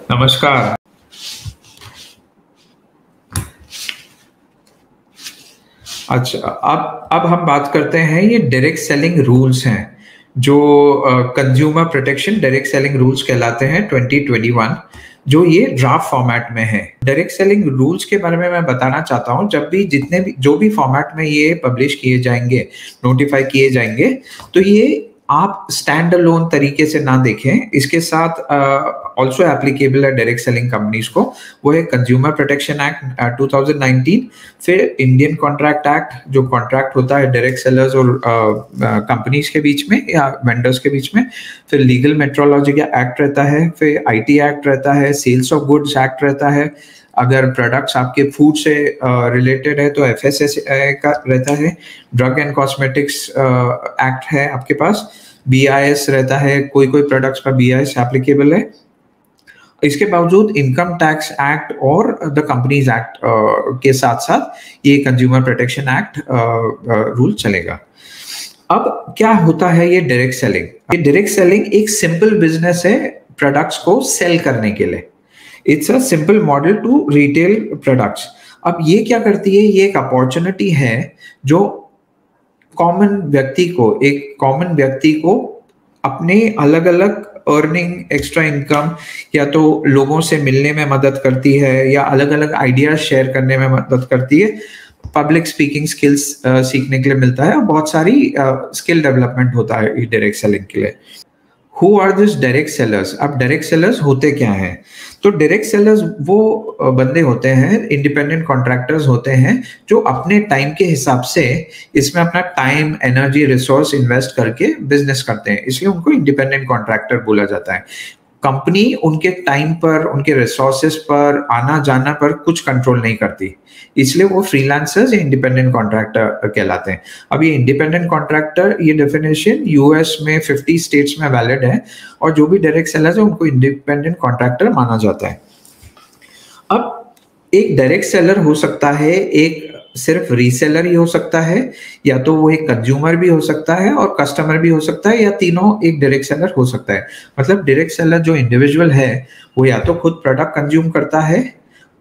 नमस्कार। अच्छा, अब हम बात करते हैं, ये डायरेक्ट सेलिंग रूल्स हैं, जो consumer protection direct selling rules कहलाते हैं 2021, जो ये ड्राफ्ट फॉर्मेट में है। डायरेक्ट सेलिंग रूल्स के बारे में मैं बताना चाहता हूँ, जब भी जितने भी जो भी फॉर्मेट में ये पब्लिश किए जाएंगे, नोटिफाई किए जाएंगे, तो ये आप स्टैंड अलोन तरीके से ना देखें। इसके साथ ऑल्सो एप्लीकेबल है डायरेक्ट सेलिंग कंपनीज को। वो है कंज्यूमर प्रोटेक्शन एक्ट 2019, फिर इंडियन कॉन्ट्रैक्ट एक्ट, जो कॉन्ट्रैक्ट होता है डायरेक्ट सेलर्स और कंपनीज के बीच में या वेंडर्स के बीच में, फिर लीगल मेट्रोलॉजी का एक्ट रहता है, फिर आईटी एक्ट रहता है, सेल्स ऑफ गुड्स एक्ट रहता है, अगर प्रोडक्ट्स आपके फूड से रिलेटेड है तो एफएसएसआई का रहता है, ड्रग एंड कॉस्मेटिक्स एक्ट है आपके पास, बीआईएस रहता है, कोई कोई प्रोडक्ट्स पर बीआईएस एप्लीकेबल है। इसके बावजूद इनकम टैक्स एक्ट और द कंपनीज एक्ट के साथ साथ ये कंज्यूमर प्रोटेक्शन एक्ट रूल चलेगा। अब क्या होता है ये डायरेक्ट सेलिंग? ये डायरेक्ट सेलिंग एक सिंपल बिजनेस है प्रोडक्ट्स को सेल करने के लिए। It's a simple model to retail products. अब ये क्या करती है? ये एक अपॉर्चुनिटी है जो एक कॉमन व्यक्ति को अपने अलग अलग अर्निंग, एक्स्ट्रा इनकम, या तो लोगों से मिलने में मदद करती है या अलग अलग आइडियाज शेयर करने में मदद करती है, पब्लिक स्पीकिंग स्किल्स सीखने के लिए मिलता है, और बहुत सारी स्किल डेवलपमेंट होता है डायरेक्ट सेलिंग के लिए। Who are these direct sellers? अब डायरेक्ट सेलर्स होते क्या हैं? तो डायरेक्ट सेलर्स वो बंदे होते हैं, इंडिपेंडेंट कॉन्ट्रैक्टर्स होते हैं, जो अपने टाइम के हिसाब से इसमें अपना टाइम, एनर्जी, रिसोर्स इन्वेस्ट करके बिजनेस करते हैं, इसलिए उनको इंडिपेंडेंट कॉन्ट्रैक्टर बोला जाता है। कंपनी उनके टाइम पर, उनके रिसोर्सेस पर, आना जाना पर कुछ कंट्रोल नहीं करती, इसलिए वो फ्रीलांसर्स या इंडिपेंडेंट कॉन्ट्रैक्टर कहलाते हैं। अब ये इंडिपेंडेंट कॉन्ट्रैक्टर, ये डेफिनेशन यूएस में 50 स्टेट्स में वैलिड है, और जो भी डायरेक्ट सेलर्स है उनको इंडिपेंडेंट कॉन्ट्रैक्टर माना जाता है। अब एक डायरेक्ट सेलर हो सकता है, एक सिर्फ रीसेलर ही हो सकता है, या तो वो एक कंज्यूमर भी हो सकता है और कस्टमर भी हो सकता है, या तीनों एक डायरेक्ट सेलर हो सकता है। मतलब डायरेक्ट सेलर जो इंडिविजुअल है वो या तो खुद प्रोडक्ट कंज्यूम करता है,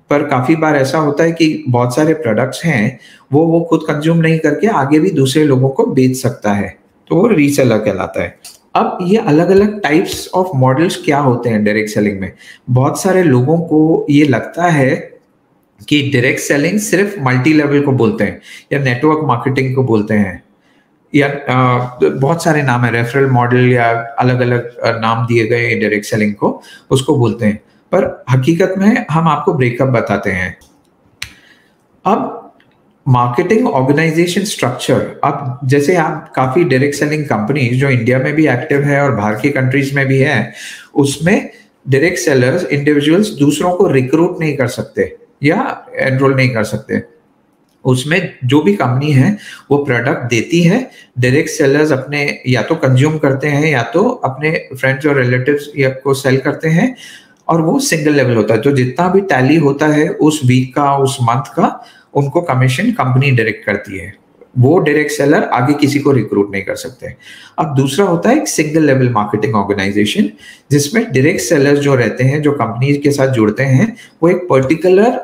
पर काफी बार ऐसा होता है कि बहुत सारे प्रोडक्ट्स हैं वो खुद कंज्यूम नहीं करके आगे भी दूसरे लोगों को बेच सकता है, तो वो रीसेलर कहलाता है। अब ये अलग अलग टाइप्स ऑफ मॉडल्स क्या होते हैं डायरेक्ट सेलिंग में? बहुत सारे लोगों को ये लगता है कि डायरेक्ट सेलिंग सिर्फ मल्टी लेवल को बोलते हैं या नेटवर्क मार्केटिंग को बोलते हैं, या बहुत सारे नाम है, रेफरल मॉडल या अलग अलग नाम दिए गए डायरेक्ट सेलिंग को, उसको बोलते हैं। पर हकीकत में हम आपको ब्रेकअप बताते हैं। अब मार्केटिंग ऑर्गेनाइजेशन स्ट्रक्चर, अब जैसे आप काफी डायरेक्ट सेलिंग कंपनीज जो इंडिया में भी एक्टिव है और बाहर की कंट्रीज में भी है, उसमें डायरेक्ट सेलर्स, इंडिविजुअल्स दूसरों को रिक्रूट नहीं कर सकते या एनरोल नहीं कर सकते। उसमें जो भी कंपनी है वो प्रोडक्ट देती है, डायरेक्ट सेलर्स अपने या तो कंज्यूम करते हैं या तो अपने फ्रेंड्स और रिलेटिव्स को सेल करते हैं, और वो सिंगल लेवल होता है। तो जितना भी टैली होता है उस वीक का, उस मंथ का, उनको कमीशन कंपनी डायरेक्ट करती है। वो डायरेक्ट सेलर आगे किसी को रिक्रूट नहीं कर सकते। अब दूसरा होता है एक सिंगल लेवल मार्केटिंग ऑर्गेनाइजेशन, जिसमें डायरेक्ट सेलर्स जो रहते हैं, जो कंपनी के साथ जुड़ते हैं, वो एक पर्टिकुलर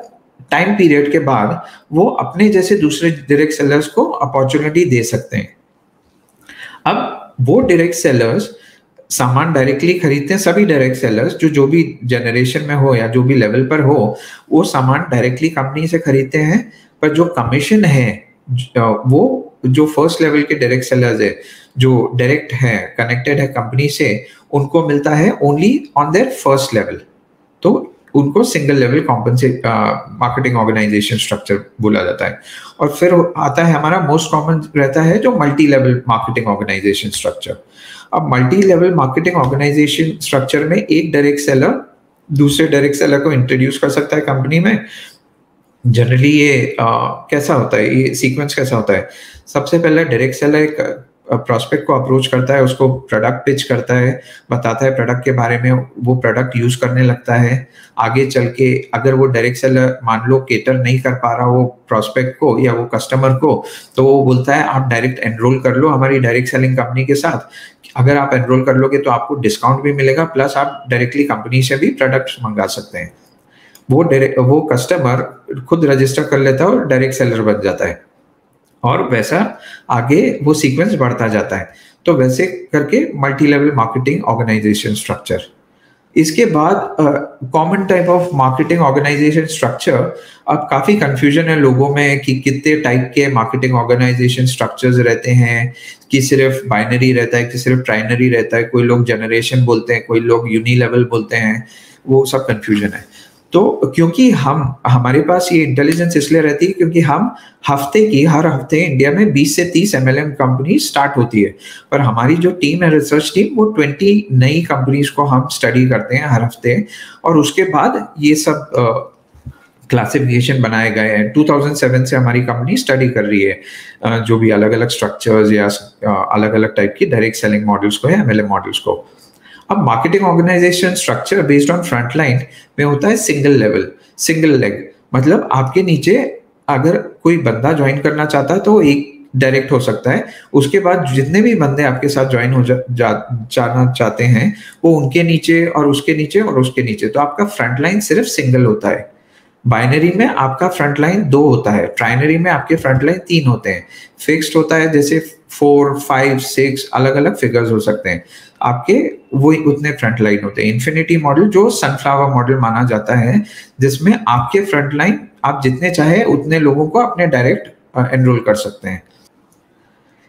टाइम पीरियड के बाद वो अपने जैसे दूसरे डायरेक्ट सेलर्स को अपॉर्चुनिटी दे सकते हैं। अब वो डायरेक्ट सेलर्स सामान डायरेक्टली खरीदते हैं। सभी डायरेक्ट सेलर्स जो भी जनरेशन में हो या जो भी लेवल पर हो, वो सामान डायरेक्टली कंपनी से खरीदते हैं, पर जो कमीशन है वो जो फर्स्ट लेवल के डायरेक्ट सेलर्स है, जो डायरेक्ट है, कनेक्टेड है कंपनी से, उनको मिलता है only on their first level. तो उनको single level compensate marketing organisation structure बोला जाता है। और फिर आता है हमारा मोस्ट कॉमन रहता है जो multi level marketing organisation structure. अब multi level marketing organisation structure में एक डायरेक्ट सेलर दूसरे डायरेक्ट सेलर को इंट्रोड्यूस कर सकता है कंपनी में। जनरली ये कैसा होता है, ये सीक्वेंस कैसा होता है? सबसे पहले डायरेक्ट सेलर एक प्रोस्पेक्ट को अप्रोच करता है, उसको प्रोडक्ट पिच करता है, बताता है प्रोडक्ट के बारे में, वो प्रोडक्ट यूज करने लगता है। आगे चल के अगर वो डायरेक्ट सेलर मान लो केटर नहीं कर पा रहा वो प्रोस्पेक्ट को या वो कस्टमर को, तो वो बोलता है आप डायरेक्ट एनरोल कर लो हमारी डायरेक्ट सेलिंग कंपनी के साथ। अगर आप एनरोल कर लोगे तो आपको डिस्काउंट भी मिलेगा, प्लस आप डायरेक्टली कंपनी से भी प्रोडक्ट्स मंगा सकते हैं। वो कस्टमर खुद रजिस्टर कर लेता है और डायरेक्ट सेलर बन जाता है, और वैसा आगे वो सीक्वेंस बढ़ता जाता है। तो वैसे करके multi level marketing organisation structure. इसके बाद common type of marketing organisation structure. अब काफी कंफ्यूजन है लोगों में कि कितने टाइप के मार्केटिंग ऑर्गेनाइजेशन स्ट्रक्चर्स रहते हैं, कि सिर्फ बाइनरी रहता है कि सिर्फ ट्राइनरी रहता है, कोई लोग जनरेशन बोलते हैं, कोई लोग यूनी लेवल बोलते हैं, वो सब कंफ्यूजन है। तो क्योंकि हमारे पास ये इंटेलिजेंस इसलिए रहती है क्योंकि हम हर हफ्ते इंडिया में 20 से 30 MLM कंपनी स्टार्ट होती है, पर हमारी जो टीम है रिसर्च टीम, वो 20 नई कंपनीज को हम स्टडी करते हैं हर हफ्ते, और उसके बाद ये सब क्लासिफिकेशन बनाए गए हैं। 2007 से हमारी कंपनी स्टडी कर रही है जो भी अलग अलग स्ट्रक्चर्स या अलग अलग टाइप की डायरेक्ट सेलिंग मॉडल्स को या MLM मॉडल्स को। अब marketing organisation structure based on front line में होता है सिंगल लेवल, सिंगल लेग। मतलब आपके नीचे अगर कोई बंदा ज्वाइन करना चाहता है तो एक डायरेक्ट हो सकता है, उसके बाद जितने भी बंदे आपके साथ ज्वाइन हो जाना चाहते हैं वो उनके नीचे और उसके नीचे और उसके नीचे। तो आपका फ्रंट लाइन सिर्फ सिंगल होता है। बाइनरी में आपका फ्रंट लाइन 2 होता है, ट्राइनरी में आपके फ्रंट लाइन 3 होते हैं। फिक्स्ड होता है जैसे 4, 5, 6 अलग अलग फिगर्स हो सकते हैं आपके, वही उतने फ्रंट लाइन होते हैं। इन्फिनिटी मॉडल जो सनफ्लावर मॉडल माना जाता है, जिसमें आपके फ्रंट लाइन आप जितने चाहे उतने लोगों को अपने डायरेक्ट एनरोल कर सकते हैं।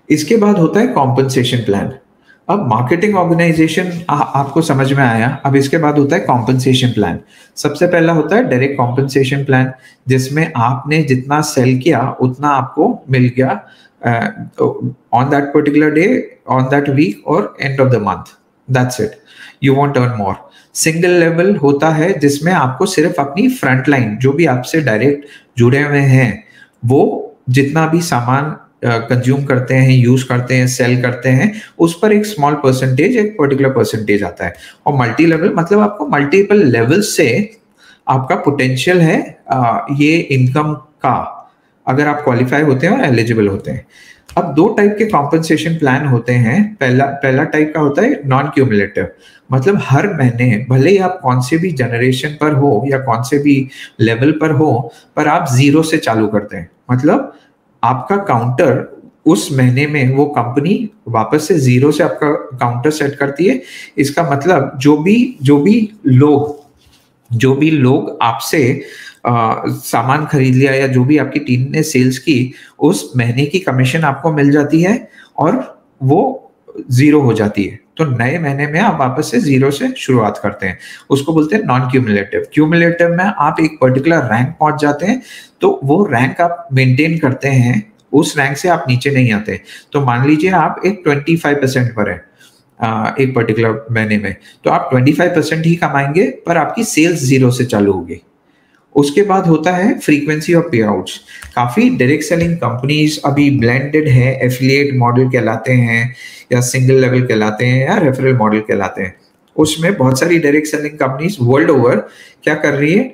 इसके बाद होता है कॉम्पनसेशन प्लान। अब मार्केटिंग ऑर्गेनाइजेशन आपको समझ में आया। अब इसके बाद होता है कॉम्पनसेशन प्लान। सबसे पहला होता है डायरेक्ट कॉम्पनसेशन प्लान, जिसमें आपने जितना सेल किया उतना आपको मिल गया on that particular day, on that week or end of the month. That's it. You won't earn more. Single level होता है जिसमें आपको सिर्फ अपनी फ्रंट लाइन जो भी आपसे डायरेक्ट जुड़े हुए हैं वो जितना भी सामान कंज्यूम करते हैं, यूज करते हैं, सेल करते हैं, उस पर एक स्मॉल परसेंटेज, एक पर्टिकुलर परसेंटेज आता है। और मल्टी लेवल मतलब आपको मल्टीपल लेवल से आपका पोटेंशियल है ये इनकम का, अगर आप क्वालिफाई होते हैं और एलिजिबल होते हैं। अब 2 टाइप के कॉम्पनसेशन प्लान होते हैं। पहला टाइप का होता है नॉन क्यूमुलेटिव, मतलब हर महीने भले ही आप कौन से भी जनरेशन पर हो या कौन से भी लेवल पर हो, पर आप 0 से चालू करते हैं। मतलब आपका काउंटर उस महीने में वो कंपनी वापस से 0 से आपका काउंटर सेट करती है। इसका मतलब जो भी लोग आपसे सामान खरीद लिया या जो भी आपकी टीम ने सेल्स की, उस महीने की कमीशन आपको मिल जाती है और वो 0 हो जाती है। तो नए महीने में आप वापस से 0 से शुरुआत करते हैं, उसको बोलते हैं नॉन क्यूमुलेटिव। क्यूमुलेटिव में आप एक पर्टिकुलर रैंक पहुंच जाते हैं, तो वो रैंक आप मेंटेन करते हैं, उस रैंक से आप नीचे नहीं आते। तो मान लीजिए आप एक 25% पर है एक पर्टिकुलर महीने में, तो आप 25% ही कमाएंगे, पर आपकी सेल्स 0 से चालू होगी। उसके बाद होता है फ्रीक्वेंसी ऑफ पे आउट्स। काफी डायरेक्ट सेलिंग कंपनीज अभी ब्लेंडेड है, एफिलिएट मॉडल कहलाते हैं या सिंगल लेवल कहलाते हैं या रेफरल मॉडल कहलाते हैं। उसमें बहुत सारी direct selling companies world over क्या कर रही है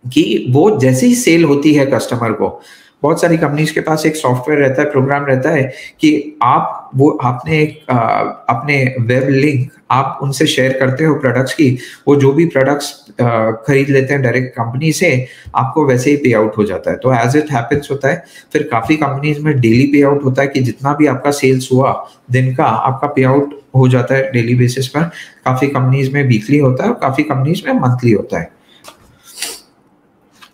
कि वो जैसे ही सेल होती है कस्टमर को, बहुत सारी कंपनीज के पास एक सॉफ्टवेयर रहता है, प्रोग्राम रहता है कि आपने एक अपने वेब लिंक आप उनसे शेयर करते हो प्रोडक्ट्स की, वो जो भी प्रोडक्ट्स खरीद लेते हैं डायरेक्ट कंपनी से, आपको वैसे ही पे आउट हो जाता है। तो एज इट हैपेंस होता है। फिर काफी कंपनीज में डेली पे आउट होता है कि जितना भी आपका सेल्स हुआ दिन का, आपका पे आउट हो जाता है डेली बेसिस पर। काफी कंपनीज में वीकली होता है और काफी कंपनीज में मंथली होता है।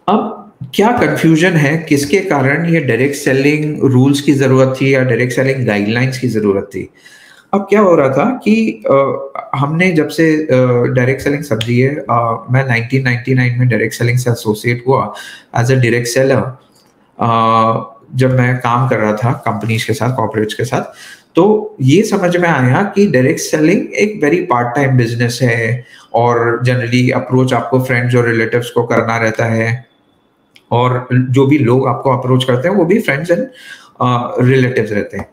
अब क्या कंफ्यूजन है, किसके कारण ये डायरेक्ट सेलिंग रूल्स की जरूरत थी या डायरेक्ट सेलिंग गाइडलाइंस की जरूरत थी? अब क्या हो रहा था कि हमने जब से डायरेक्ट सेलिंग समझी है, मैं 1999 में डायरेक्ट सेलिंग से एसोसिएट हुआ एज अ डायरेक्ट सेलर। जब मैं काम कर रहा था कंपनीज के साथ, कॉर्पोरेट्स के साथ, तो ये समझ में आया कि डायरेक्ट सेलिंग एक वेरी पार्ट टाइम बिजनेस है और जनरली अप्रोच आपको फ्रेंड्स और रिलेटिव्स को करना रहता है, और जो भी लोग आपको अप्रोच करते हैं वो भी फ्रेंड्स एंड रिलेटिव्स रहते हैं।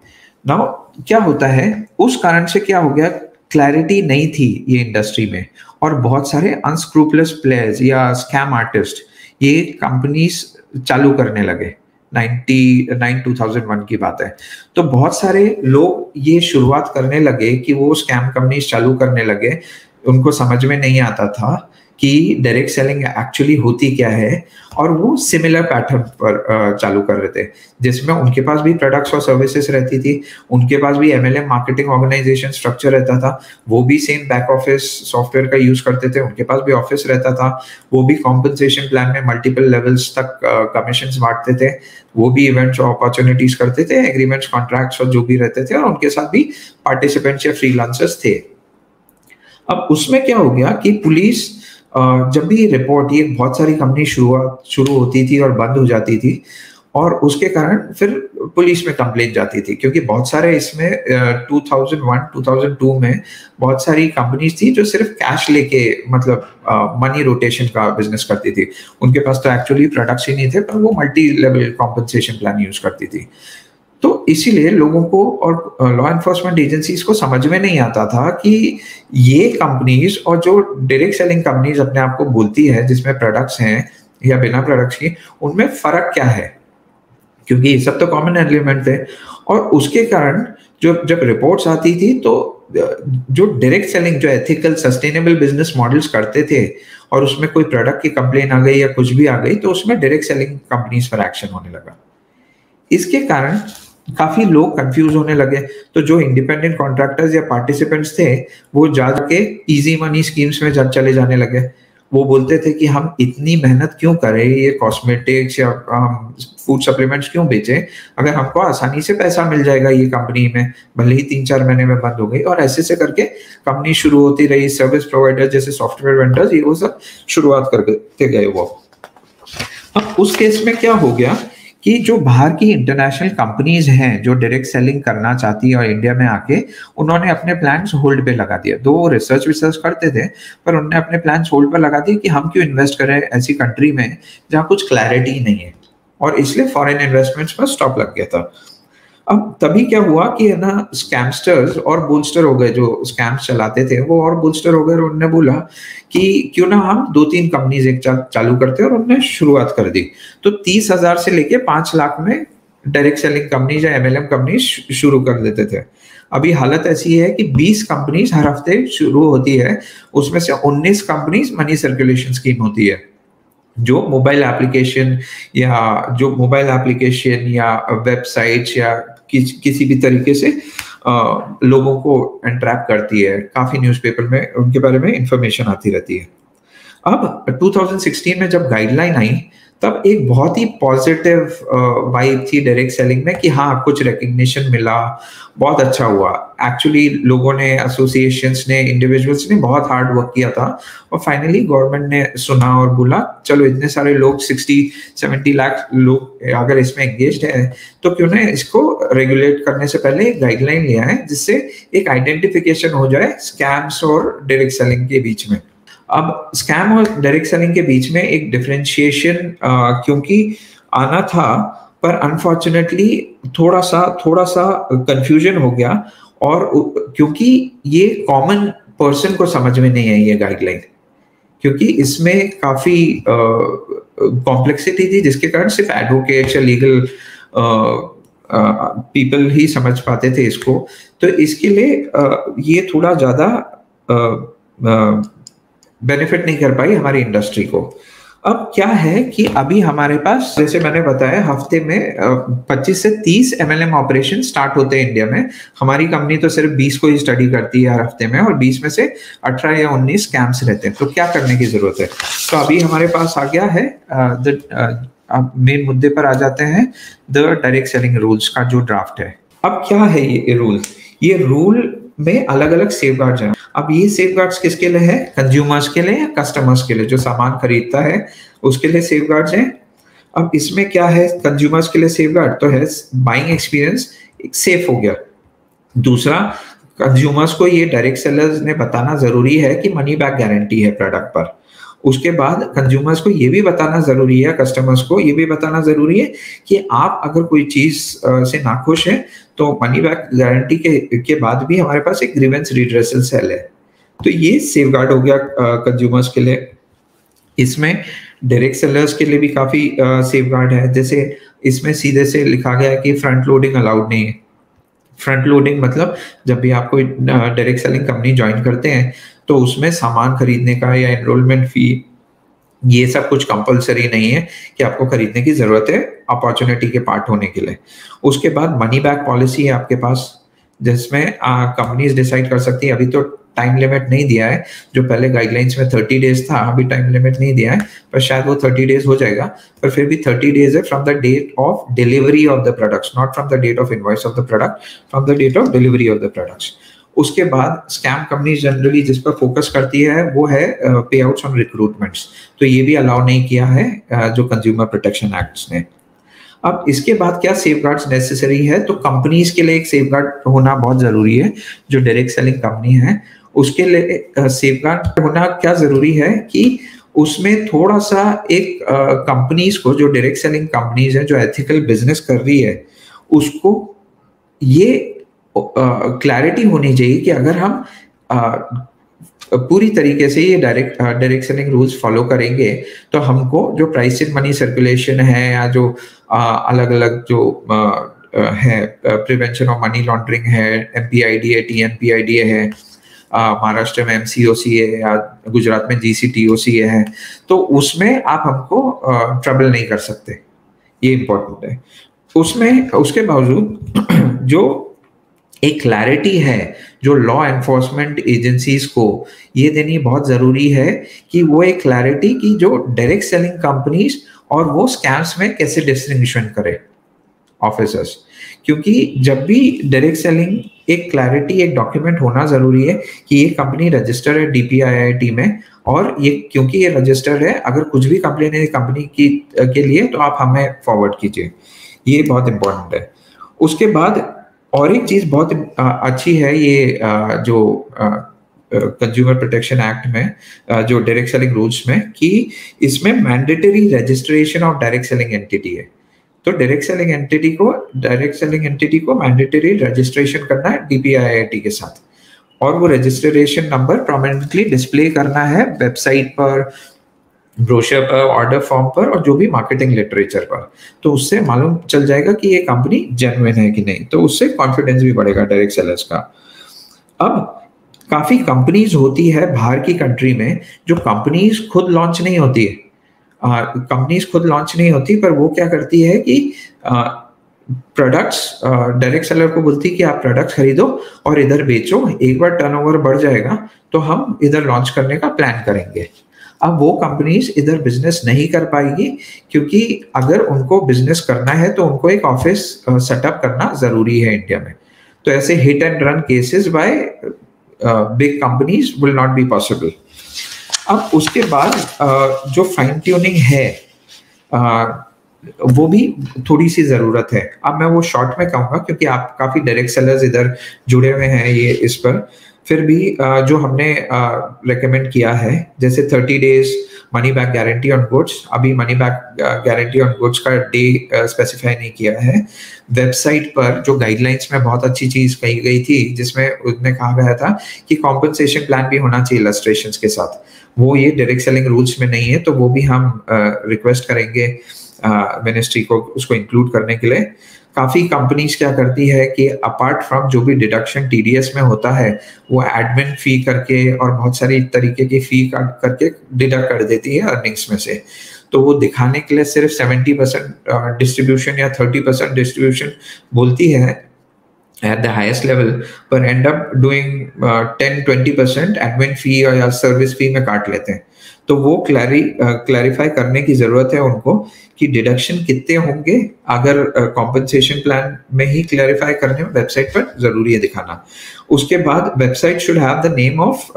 नाउ क्या होता है, उस कारण से क्या हो गया, क्लैरिटी नहीं थी ये इंडस्ट्री में, और बहुत सारे अनस्क्रूपलस प्लेयर्स या स्कैम आर्टिस्ट ये कंपनीज चालू करने लगे। 2001 की बात है। तो बहुत सारे लोग ये शुरुआत करने लगे कि वो स्कैम कंपनीज चालू करने लगे। उनको समझ में नहीं आता था कि डायरेक्ट सेलिंग एक्चुअली होती क्या है, और वो सिमिलर पैटर्न पर चालू कर रहे थे, जिसमें उनके पास भी प्रोडक्ट्स और सर्विसेज रहती थी, उनके पास भी एमएलएम मार्केटिंग ऑर्गेनाइजेशन स्ट्रक्चर रहता था, वो भी सेम बैक ऑफिस सॉफ्टवेयर का यूज करते थे, उनके पास भी ऑफिस रहता था, वो भी कॉम्पनसेशन प्लान में मल्टीपल लेवल्स तक कमीशंस बांटते थे, वो भी इवेंट्स और अपॉर्चुनिटीज करते थे, एग्रीमेंट्स, कॉन्ट्रैक्ट्स और जो भी रहते थे, और उनके साथ भी पार्टिसिपेंट्स या फ्रीलांसर्स थे। अब उसमें क्या हो गया कि पुलिस जब भी रिपोर्ट, ये बहुत सारी कंपनी शुरू होती थी और बंद हो जाती थी, और उसके कारण फिर पुलिस में कंप्लेंट जाती थी, क्योंकि बहुत सारे इसमें 2001-2002 में बहुत सारी कंपनीज थी जो सिर्फ कैश लेके, मतलब मनी रोटेशन का बिजनेस करती थी। उनके पास तो एक्चुअली प्रोडक्ट्स ही नहीं थे, पर वो multi level compensation plan use करती थी। तो इसीलिए लोगों को और लॉ एनफोर्समेंट एजेंसीज को समझ में नहीं आता था कि ये कंपनीज और जो डायरेक्ट सेलिंग कंपनीज अपने आप को बोलती है, जिसमें प्रोडक्ट्स हैं या बिना प्रोडक्ट्स की, उनमें फर्क क्या है, क्योंकि ये सब तो कॉमन एलिमेंट थे। और उसके कारण जब रिपोर्ट्स आती थी, तो जो डायरेक्ट सेलिंग, जो एथिकल सस्टेनेबल बिजनेस मॉडल्स करते थे, और उसमें कोई प्रोडक्ट की कंप्लेन आ गई या कुछ भी आ गई, तो उसमें डायरेक्ट सेलिंग कंपनीज पर एक्शन होने लगा। इसके कारण काफी लोग कंफ्यूज होने लगे। तो जो इंडिपेंडेंट कॉन्ट्रैक्टर्स या पार्टिसिपेंट्स थे, वो जाके इजी मनी स्कीम्स में चले जाने लगे। वो बोलते थे कि हम इतनी मेहनत क्यों करें, ये कॉस्मेटिक्स या फूड सप्लीमेंट्स क्यों बेचें, अगर हमको आसानी से पैसा मिल जाएगा ये कंपनी में, भले ही 3-4 महीने में बंद हो गई। और ऐसे से करके कंपनी शुरू होती रही, सर्विस प्रोवाइडर जैसे सॉफ्टवेयर वेंडर्स, ये वो सब शुरुआत करते गए वो। अब उस केस में क्या हो गया कि जो बाहर की इंटरनेशनल कंपनीज हैं जो डायरेक्ट सेलिंग करना चाहती है और इंडिया में आके, उन्होंने अपने प्लान्स होल्ड पे लगा दिया। दो रिसर्च करते थे, पर उन्होंने अपने प्लान्स होल्ड पे लगा दिए कि हम क्यों इन्वेस्ट करें ऐसी कंट्री में जहाँ कुछ क्लैरिटी नहीं है, और इसलिए फॉरेन इन्वेस्टमेंट्स पर स्टॉप लग गया था। अब तभी क्या हुआ कि है ना, स्कैमस्टर्स और बुलस्टर हो गए, जो स्कैम्स चलाते थे वो और बुलस्टर हो गए, और उन्होंने बोला कि क्यों ना हम 2-3 कंपनीज एक चालू करते हैं, और उन्होंने शुरुआत कर दी। तो 30,000 से लेके 5 लाख में डायरेक्ट सेलिंग कंपनीज या एमएलएम कंपनीज शुरू कर देते थे। अभी हालत ऐसी है कि 20 कंपनीज हर हफ्ते शुरू होती है, उसमें से 19 कंपनीज मनी सर्कुलेशन स्कीम होती है, जो मोबाइल एप्लीकेशन या वेबसाइट्स या किसी भी तरीके से लोगों को एंट्रैप करती है। काफी न्यूज़पेपर में उनके बारे में इंफॉर्मेशन आती रहती है। अब 2016 में जब गाइडलाइन आई, तब एक बहुत ही पॉजिटिव वाइब थी डायरेक्ट सेलिंग में कि हाँ, कुछ रिकग्निशन मिला, बहुत अच्छा हुआ। एक्चुअली लोगों ने, एसोसिएशंस ने, इंडिविजुअल्स ने बहुत हार्ड वर्क किया था, और फाइनली गवर्नमेंट ने सुना और बोला चलो, इतने सारे लोग, 60-70 लाख लोग अगर इसमें एंगेज्ड है, तो क्यों ना इसको रेगुलेट करने से पहले एक गाइडलाइन लिया है, जिससे एक आइडेंटिफिकेशन हो जाए स्कैम्स और डायरेक्ट सेलिंग के बीच में। अब स्कैम और डायरेक्ट सेलिंग के बीच में एक डिफरेंशिएशन क्योंकि आना था, पर अनफॉर्चुनेटली थोड़ा सा कंफ्यूजन हो गया, और क्योंकि ये कॉमन पर्सन को समझ में नहीं आई ये गाइडलाइन, क्योंकि इसमें काफी कॉम्प्लेक्सिटी थी, जिसके कारण सिर्फ एडवोकेट्स या लीगल पीपल ही समझ पाते थे इसको। तो इसके लिए ये थोड़ा ज्यादा बेनिफिट नहीं कर पाई हमारी इंडस्ट्री को। अब क्या है कि अभी हमारे पास, जैसे मैंने बताया, हफ्ते में 25 से 30 एमएलएम ऑपरेशन स्टार्ट होते हैं इंडिया में। हमारी कंपनी तो सिर्फ 20 को ही स्टडी करती है हर हफ्ते में, और 20 में से 18 या 19 स्कैम्स रहते हैं। तो क्या करने की जरूरत है? तो अभी हमारे पास आ गया है, अब मेन मुद्दे पर आ जाते हैं, द डायरेक्ट सेलिंग रूल्स का जो ड्राफ्ट है। अब क्या है ये रूल? ये रूल में अलग अलग सेफगार्ड्स हैं। अब ये सेफगार्ड्स किसके लिए है? कंज्यूमर्स के लिए या कस्टमर्स के लिए? जो सामान खरीदता है उसके लिए सेफगार्ड्स हैं। अब इसमें क्या है? कंज्यूमर्स के लिए सेफगार्ड तो है, बाइंग एक्सपीरियंस सेफ हो गया। दूसरा, कंज्यूमर्स को ये डायरेक्ट सेलर्स ने बताना जरूरी है कि मनी बैक गारंटी है प्रोडक्ट पर। उसके बाद कंज्यूमर्स को ये भी बताना ज़रूरी है, कस्टमर्स को ये भी बताना ज़रूरी है कि आप अगर कोई चीज़ से नाखुश हैं, तो मनी बैक गारंटी के बाद भी हमारे पास एक ग्रीवेंस रिड्रेसल सेल है। तो ये सेफगार्ड हो गया कंज्यूमर्स के लिए। इसमें डायरेक्ट सेलर्स के लिए भी काफ़ी सेफगार्ड है। जैसे इसमें सीधे से लिखा गया है कि फ्रंट लोडिंग अलाउड नहीं है। फ्रंट लोडिंग मतलब जब भी आप कोई डायरेक्ट सेलिंग कंपनी ज्वाइन करते हैं, तो उसमें सामान खरीदने का या एनरोलमेंट फी, ये सब कुछ कंपल्सरी नहीं है कि आपको खरीदने की ज़रूरत है अपॉर्चुनिटी के पार्ट होने के लिए। उसके बाद मनी बैक पॉलिसी है आपके पास, जिसमें कंपनीज़ डिसाइड कर सकती है। अभी तो टाइम लिमिट नहीं दिया है, जो पहले गाइडलाइंस में 30 डेज़ था, अभी टाइम लिमिट नहीं दिया है, पर शायद वो 30 डेज़ हो जाएगा। पर फिर भी 30 डेज़ है from the date of delivery of the products, not from the date of invoice of the product, from the date of delivery of the products. उसके बाद स्कैम कंपनी जनरली जिस पर फोकस करती है वो है पे आउट्स ऑन रिक्रूटमेंट्स, तो ये भी अलाउ नहीं किया है जो कंज्यूमर प्रोटेक्शन एक्ट्स ने। अब इसके बाद क्या सेफगार्ड्स नेसेसरी है, तो कंपनीज के लिए एक सेफगार्ड होना बहुत जरूरी है। जो डायरेक्ट सेलिंग कंपनी है उसके लिए सेफगार्ड होना क्या जरूरी है कि उसमें थोड़ा सा एक कंपनीज को, जो डायरेक्ट सेलिंग कंपनीज है जो एथिकल बिजनेस कर रही है, उसको ये क्लैरिटी होनी चाहिए कि अगर हम पूरी तरीके से ये डायरेक्ट सेलिंग रूल्स फॉलो करेंगे, तो हमको जो प्राइस इन मनी सर्कुलेशन है या जो अलग अलग जो है प्रिवेंशन ऑफ मनी लॉन्ड्रिंग है, MPID है, TNPID है, महाराष्ट्र में MCOC है या गुजरात में GCTOC है, तो उसमें आप हमको ट्रबल नहीं कर सकते। ये इम्पोर्टेंट है। उसमें उसके बावजूद जो एक क्लैरिटी है जो लॉ एनफोर्समेंट एजेंसीज को ये देनी बहुत ज़रूरी है कि वो एक क्लैरिटी की जो डायरेक्ट सेलिंग कंपनीज और वो स्कैम्स में कैसे डिस्टिंग्विशन करे ऑफिसर्स। क्योंकि जब भी डायरेक्ट सेलिंग, एक क्लैरिटी, एक डॉक्यूमेंट होना ज़रूरी है कि ये कंपनी रजिस्टर है DPIIT में, और ये क्योंकि ये रजिस्टर है, अगर कुछ भी कंप्लेन है कंपनी की के लिए तो आप हमें फॉरवर्ड कीजिए। ये बहुत इंपॉर्टेंट है। उसके बाद और एक चीज बहुत अच्छी है, ये जो कंज्यूमर प्रोटेक्शन एक्ट में जो डायरेक्ट सेलिंग रूल्स में, कि इसमें mandatory registration of direct selling entity है। तो डायरेक्ट सेलिंग एंटिटी को मैंडेटरी रजिस्ट्रेशन करना है DPIIT के साथ, और वो रजिस्ट्रेशन नंबर प्रोमिनेंटली डिस्प्ले करना है वेबसाइट पर, ब्रोशर पर, ऑर्डर फॉर्म पर, और जो भी मार्केटिंग लिटरेचर पर। तो उससे मालूम चल जाएगा कि ये कंपनी जेन्युइन है कि नहीं, तो उससे कॉन्फिडेंस भी बढ़ेगा डायरेक्ट सेलर्स का। अब काफी कंपनीज होती है बाहर की कंट्री में, जो कंपनीज खुद लॉन्च नहीं होती है, पर वो क्या करती है कि प्रोडक्ट्स डायरेक्ट सेलर को बोलती है कि आप प्रोडक्ट्स खरीदो और इधर बेचो, एक बार टर्नओवर बढ़ जाएगा तो हम इधर लॉन्च करने का प्लान करेंगे। अब वो कंपनीज इधर बिजनेस नहीं कर पाएगी, क्योंकि अगर उनको बिजनेस करना है तो उनको एक ऑफिस सेटअप करना जरूरी है इंडिया में। तो ऐसे hit and run cases bye big companies will not be possible. अब उसके बाद जो फाइन ट्यूनिंग है वो भी थोड़ी सी जरूरत है। अब मैं वो शॉर्ट में कहूंगा क्योंकि आप काफी डायरेक्ट सेलर्स इधर जुड़े हुए हैं ये इस पर। फिर भी जो हमने रेकमेंड किया है, जैसे 30 days money back guarantee on goods, अभी money back guarantee on goods का डे स्पेसिफाई नहीं किया है। वेबसाइट पर जो गाइडलाइंस में बहुत अच्छी चीज कही गई थी, जिसमें उसने कहा गया था कि कॉम्पनसेशन प्लान भी होना चाहिए इलस्ट्रेशंस के साथ, वो ये डायरेक्ट सेलिंग रूल्स में नहीं है, तो वो भी हम रिक्वेस्ट करेंगे मिनिस्ट्री को उसको इंक्लूड करने के लिए। काफी कंपनीज क्या करती है कि अपार्ट फ्रॉम जो भी डिडक्शन TDS में होता है, वो एडमिन फी करके और बहुत सारी तरीके की फी करके डिडक्ट कर देती है अर्निंग्स में से। तो वो दिखाने के लिए सिर्फ 70% डिस्ट्रीब्यूशन या 30% डिस्ट्रीब्यूशन बोलती है at the highest level, पर end up doing 10-20% एडमिन फी या सर्विस फी में काट लेते हैं। तो वो क्लैरिफाई करने की जरूरत है उनको कि डिडक्शन कितने होंगे। अगर कॉम्पनसेशन प्लान में ही क्लैरिफाई करने में वेबसाइट पर जरूरी है दिखाना। उसके बाद website should have the name of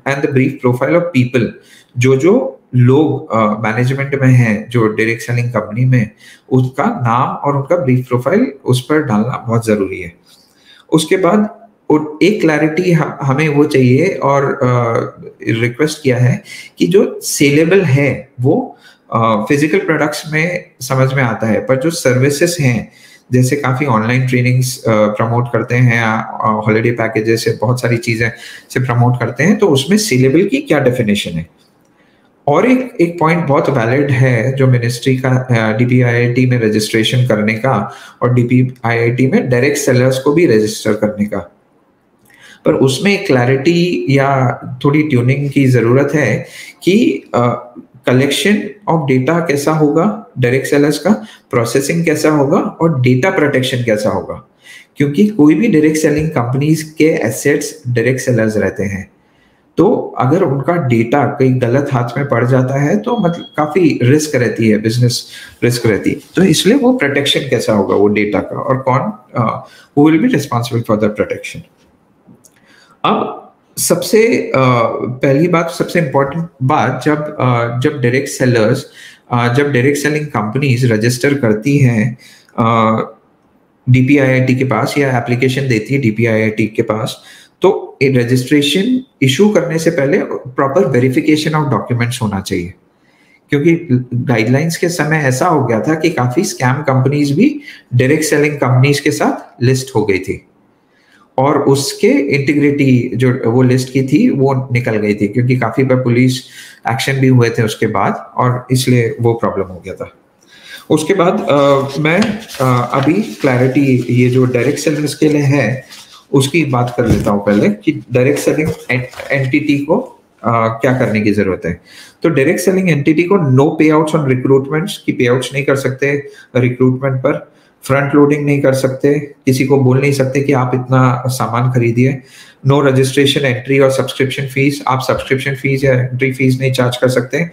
and the brief profile of people, जो लोग मैनेजमेंट में हैं जो डायरेक्ट सेलिंग कंपनी में, उसका नाम और उनका ब्रीफ प्रोफाइल उस पर डालना बहुत जरूरी है। उसके बाद और एक क्लैरिटी हमें वो चाहिए, और रिक्वेस्ट किया है कि जो सेलेबल है वो फिजिकल प्रोडक्ट्स में समझ में आता है, पर जो सर्विसेज हैं, जैसे काफी ऑनलाइन ट्रेनिंग्स प्रमोट करते हैं, हॉलिडे पैकेजेस से बहुत सारी चीजें से प्रमोट करते हैं, तो उसमें सेलेबल की क्या डेफिनेशन है। और एक पॉइंट बहुत वैलिड है जो मिनिस्ट्री का, डीपीआईआईटी में रजिस्ट्रेशन करने का और डीपीआईआईटी में डायरेक्ट सेलर्स को भी रजिस्टर करने का, पर उसमें क्लैरिटी या थोड़ी ट्यूनिंग की जरूरत है कि कलेक्शन ऑफ डेटा कैसा होगा डायरेक्ट सेलर्स का, प्रोसेसिंग कैसा होगा और डेटा प्रोटेक्शन कैसा होगा, क्योंकि कोई भी डायरेक्ट सेलिंग कंपनीज के एसेट्स डायरेक्ट सेलर्स रहते हैं, तो अगर उनका डेटा कहीं गलत हाथ में पड़ जाता है तो मतलब काफी रिस्क रहती है, बिजनेस रिस्क रहती है, तो इसलिए वो प्रोटेक्शन कैसा होगा वो डेटा का, और कौन who will be responsible for the protection. अब सबसे पहली बात, सबसे इम्पोर्टेंट बात, जब डायरेक्ट सेलर्स, जब डायरेक्ट सेलिंग कंपनीज रजिस्टर करती हैं डीपीआईआईटी के पास या एप्लीकेशन देती है डीपीआईआईटी के पास, तो रजिस्ट्रेशन इशू करने से पहले प्रॉपर वेरिफिकेशन ऑफ डॉक्यूमेंट्स होना चाहिए, क्योंकि गाइडलाइंस के समय ऐसा हो गया था कि काफी स्कैम कंपनीज भी डायरेक्ट सेलिंग कंपनीज के साथ लिस्ट हो गई थी, और उसके इंटीग्रिटी जो वो लिस्ट की थी वो निकल गई थी, क्योंकि काफी पर पुलिस एक्शन भी हुए थे उसके बाद, और इसलिए वो प्रॉब्लम हो गया था। उसके बाद मैं अभी क्लैरिटी ये जो डायरेक्ट सेलर्स के लिए है उसकी बात कर लेता हूँ पहले, कि डायरेक्ट सेलिंग एंटिटी को क्या करने की जरूरत है। तो डायरेक्ट सेलिंग एंटिटी को नो पे आउट्स ऑन रिक्रूटमेंट्स, की पे आउट्स नहीं कर सकते रिक्रूटमेंट पर, फ्रंट लोडिंग नहीं कर सकते, किसी को बोल नहीं सकते कि आप इतना सामान खरीदिए, नो रजिस्ट्रेशन एंट्री और सब्सक्रिप्शन फीस, आप सब्सक्रिप्शन फीस या एंट्री फीस नहीं चार्ज कर सकते,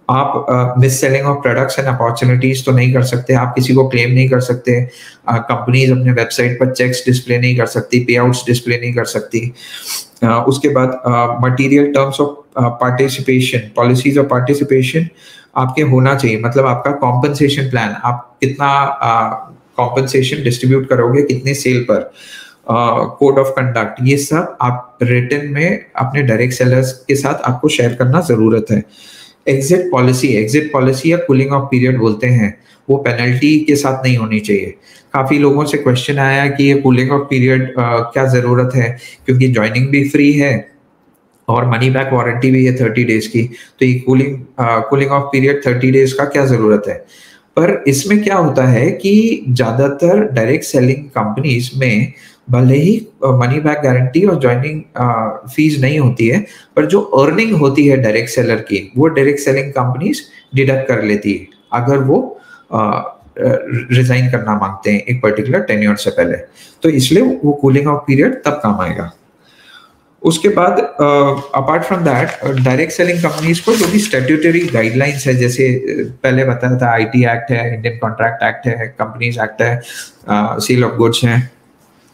आप miss selling of products and opportunities तो नहीं कर सकते, आप किसी को क्लेम नहीं कर सकते, कंपनीज अपने वेबसाइट पर चेक्स डिस्प्ले नहीं कर सकती, पे आउट्स डिस्प्ले नहीं कर सकती। उसके बाद material terms of participation, policies of participation आपके होना चाहिए, मतलब आपका कॉम्पनसेशन प्लान, आप कितना कॉम्पनसेशन डिस्ट्रीब्यूट करोगे कितने सेल पर, कोड ऑफ कंडक्ट, ये सब आप रिटन में अपने डायरेक्ट सेलर्स के साथ आपको शेयर करना जरूरत है। एग्जिट पॉलिसी या कूलिंग ऑफ पीरियड बोलते हैं, वो पेनल्टी के साथ नहीं होनी चाहिए। काफी लोगों से क्वेश्चन आया कि ये कूलिंग ऑफ पीरियड क्या जरूरत है, क्योंकि ज्वाइनिंग भी फ्री है और मनी बैक वारंटी भी है 30 डेज की, तो ये कूलिंग ऑफ पीरियड 30 डेज का क्या जरूरत है। पर इसमें क्या होता है कि ज्यादातर डायरेक्ट सेलिंग कंपनीज में भले ही मनी बैक गारंटी और ज्वाइनिंग फीस नहीं होती है, पर जो अर्निंग होती है डायरेक्ट सेलर की वो डायरेक्ट सेलिंग कंपनीज डिडक्ट कर लेती है अगर वो रिजाइन करना मांगते हैं एक पर्टिकुलर टेन्योर से पहले, तो इसलिए वो कूलिंग ऑफ पीरियड तब काम आएगा। उसके बाद apart from that direct selling companies को जो भी स्टैट्यूटरी गाइडलाइंस है, जैसे पहले बताया था आईटी एक्ट है, इंडियन कॉन्ट्रैक्ट एक्ट है, कंपनीज एक्ट है, सेल ऑफ गुड्स है,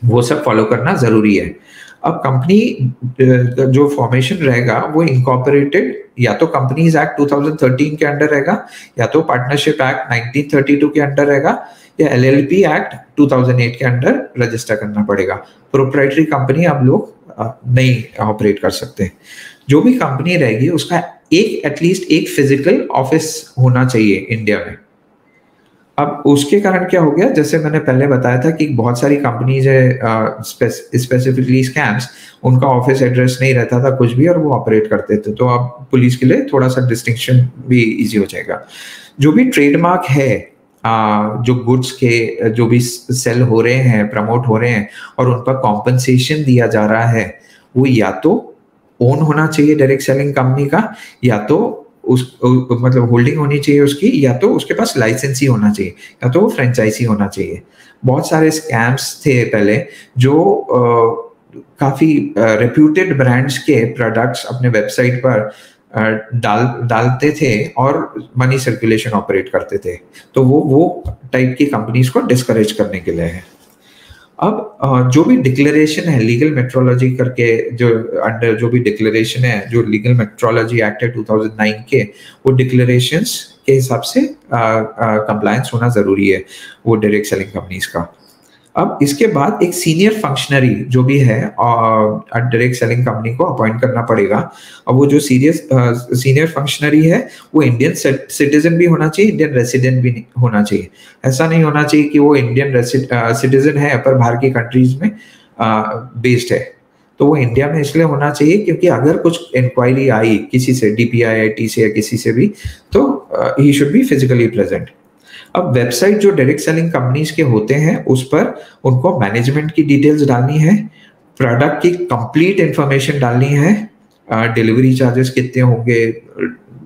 वो सब फॉलो करना जरूरी है। अब कंपनी जो फॉर्मेशन रहेगा वो इनकॉर्पोरेटेड या तो कंपनीज एक्ट 2013 के अंडर रहेगा, या तो पार्टनरशिप एक्ट 1932 के अंडर रहेगा, या एलएलपी एक्ट 2008 के अंडर रजिस्टर करना पड़ेगा। प्रोप्राइटरी कंपनी आप लोग नहीं ऑपरेट कर सकते। जो भी कंपनी रहेगी उसका एटलीस्ट एक फिजिकल ऑफिस होना चाहिए इंडिया में। अब उसके कारण क्या हो गया, जैसे मैंने पहले बताया था कि बहुत सारी कंपनीज है स्पेसिफिकली स्कैम्स, उनका ऑफिस एड्रेस नहीं रहता था कुछ भी और वो ऑपरेट करते थे, तो अब पुलिस के लिए थोड़ा सा डिस्टिंक्शन भी इजी हो जाएगा। जो भी ट्रेडमार्क है, जो गुड्स के जो भी सेल हो रहे हैं, प्रमोट हो रहे हैं और उन पर कॉम्पनसेशन दिया जा रहा है, वो या तो ओन होना चाहिए डायरेक्ट सेलिंग कंपनी का, या तो मतलब होल्डिंग होनी चाहिए उसकी, या तो उसके पास लाइसेंस ही होना चाहिए, या तो फ्रेंचाइजी होना चाहिए। बहुत सारे स्कैम्स थे पहले जो काफी रेप्यूटेड ब्रांड्स के प्रोडक्ट्स अपने वेबसाइट पर डालते थे और मनी सर्कुलेशन ऑपरेट करते थे, तो वो टाइप की कंपनीज को डिस्करेज करने के लिए है। अब जो भी डिक्लेरेशन है लीगल मेट्रोलॉजी करके, जो अंडर जो भी डिक्लेरेशन है, जो लीगल मेट्रोलॉजी एक्ट है 2009 के, वो डिक्लेरेशंस के हिसाब से कंप्लायंस होना जरूरी है वो डायरेक्ट सेलिंग कंपनीज का। अब इसके बाद एक सीनियर फंक्शनरी जो भी है डायरेक्ट सेलिंग कंपनी को अपॉइंट करना पड़ेगा। और वो जो सीनियर फंक्शनरी है वो इंडियन सिटीजन भी होना चाहिए, इंडियन रेसिडेंट भी होना चाहिए। ऐसा नहीं होना चाहिए कि वो इंडियन सिटीजन है पर बाहर की कंट्रीज में बेस्ड है। तो वो इंडिया में इसलिए होना चाहिए क्योंकि अगर कुछ इंक्वायरी आई किसी से, DPIIT से या किसी से भी, तो he should be physically present. अब वेबसाइट जो डायरेक्ट सेलिंग कंपनीज के होते हैं उस पर उनको मैनेजमेंट की डिटेल्स डालनी है, प्रोडक्ट की कंप्लीट इंफॉर्मेशन डालनी है, डिलीवरी चार्जेस कितने होंगे,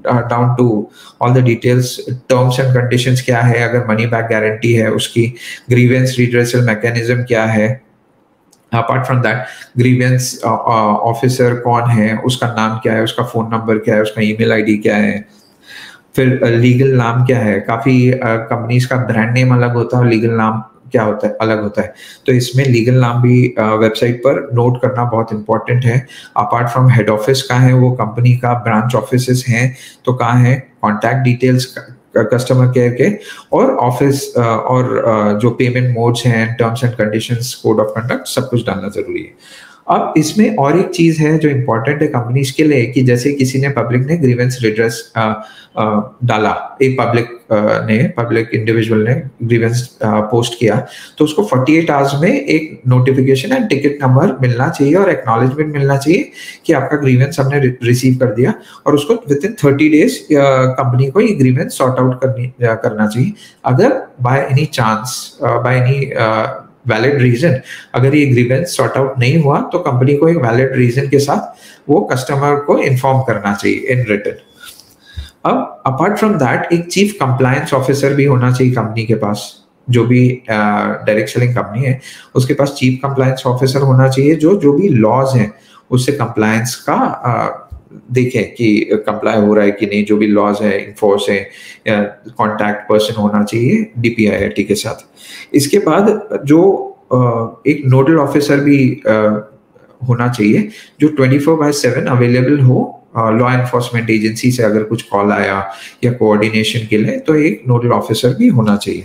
down to all the details, terms and conditions क्या है, अगर मनी बैक गारंटी है उसकी, ग्रीवेंस रिड्रेसल मैकेनिज्म क्या है, apart from that grievance officer कौन है, उसका नाम क्या है, उसका फोन नंबर क्या है, उसका ईमेल आईडी क्या है, फिर लीगल नाम क्या है। काफी कंपनीज का ब्रांड नेम अलग होता है और लीगल नाम क्या होता है, अलग होता है। तो इसमें लीगल नाम भी वेबसाइट पर नोट करना बहुत इंपॉर्टेंट है। अपार्ट फ्रॉम हेड ऑफिस कहाँ है वो कंपनी का, ब्रांच ऑफिसेस हैं तो कहाँ है, कॉन्टैक्ट डिटेल्स कस्टमर केयर के, और ऑफिस और जो पेमेंट मोड्स हैं, terms and conditions, code of conduct, सब कुछ डालना जरूरी है। अब इसमें और एक चीज है जो इम्पोर्टेंट है कंपनीज के लिए कि जैसे किसी ने पब्लिक ने ग्रीवेंस रिड्रेस डाला, एक पब्लिक इंडिविजुअल ने ग्रीवेंस पोस्ट किया, तो उसको 48 आवर्स में एक नोटिफिकेशन एंड टिकट नंबर मिलना चाहिए और एक्नॉलेजमेंट मिलना चाहिए कि आपका ग्रीवेंस हमने रिसीव कर दिया, और उसको विद इन 30 डेज कंपनी को ये ग्रीवेंस सॉर्ट आउट करना चाहिए। अगर by any chance, by any valid reason अगर ये ग्रीवेंस सॉर्ट आउट नहीं हुआ तो कंपनी को एक वैलिड रीजन के साथ वो कस्टमर को इन्फॉर्म करना चाहिए इन रिटन। अब अपार्ट फ्रॉम दैट एक चीफ कंप्लायंस ऑफिसर भी होना चाहिए कंपनी के पास। जो भी डायरेक्ट सेलिंग कंपनी है उसके पास चीफ कंप्लायंस ऑफिसर होना चाहिए जो भी लॉज हैं उससे कंप्लायंस का देखें कि कंप्लाई हो रहा है कि नहीं, जो भी लॉज है इन्फोर्स है, कॉन्टैक्ट पर्सन होना चाहिए DPIIT के साथ। इसके बाद जो एक नोडल ऑफिसर भी होना चाहिए जो 24/7 अवेलेबल हो लॉ एनफोर्समेंट एजेंसी से अगर कुछ कॉल आया या कोऑर्डिनेशन के लिए, तो एक नोडल ऑफिसर भी होना चाहिए।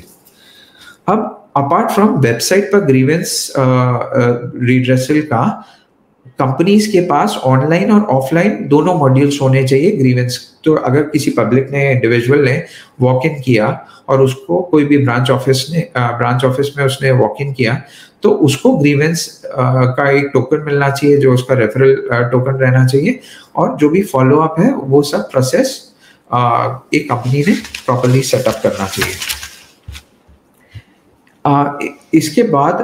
अब अपार्ट फ्रॉम वेबसाइट पर ग्रीवेंस रिड्रेसल का कंपनीज के पास ऑनलाइन और ऑफलाइन दोनों मॉड्यूल्स होने चाहिए ग्रीवेंस। तो अगर किसी पब्लिक ने, इंडिविजुअल ने वॉक इन किया और उसको कोई भी ब्रांच ऑफिस में उसने वॉक इन किया तो उसको ग्रीवेंस का एक टोकन मिलना चाहिए जो उसका रेफरल टोकन रहना चाहिए, और जो भी फॉलो अप है वो सब प्रोसेस एक कंपनी ने प्रॉपर्ली सेटअप करना चाहिए। इसके बाद